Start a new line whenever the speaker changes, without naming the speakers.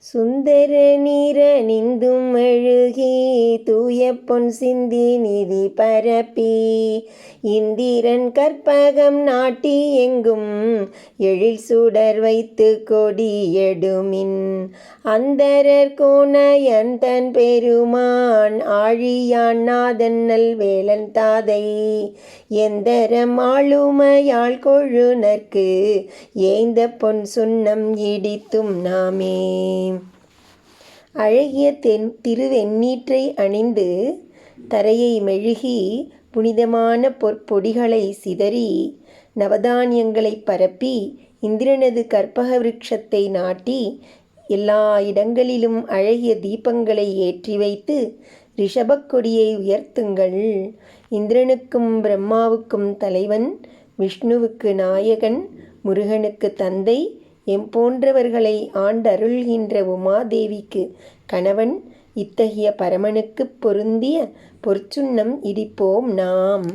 சுந்தர நீரணிந்தும் மெழுகி தூய பொன் சிந்தி நிதி பரப்பி இந்திரன் கற்பகம் நாட்டி எங்கும் எழில் சுடர் வைத்து கொடி எடுமின் அந்தரர் கோணையன் தன் பெருமான் ஆழியான் நாதன் நல்வேலன் தாதை எந்தரம் ஆளுமையாள் கொழுநர்க்கு ஏய்ந்த பொன் சுண்ணம் இடித்தும் நாமே. அழகிய திருவெண்ணீற்றை அணிந்து தரையை மெழுகி புனிதமான பொற்பொடிகளை சிதறி நவதானியங்களை பரப்பி இந்திரனது கற்பக விருட்சத்தை நாட்டி எல்லா இடங்களிலும் அழகிய தீபங்களை ஏற்றி வைத்து ரிஷபக் கொடியை உயர்த்துங்கள். இந்திரனுக்கும் பிரம்மாவுக்கும் தலைவன், விஷ்ணுவுக்கு நாயகன், முருகனுக்கு தந்தை, போன்றவர்களை ஆண்டருள்கின்ற உமாதேவிக்கு கணவன், இத்தகைய பரமனுக்குப் பொருந்திய பொற்சுண்ணம் இடிப்போம் நாம்.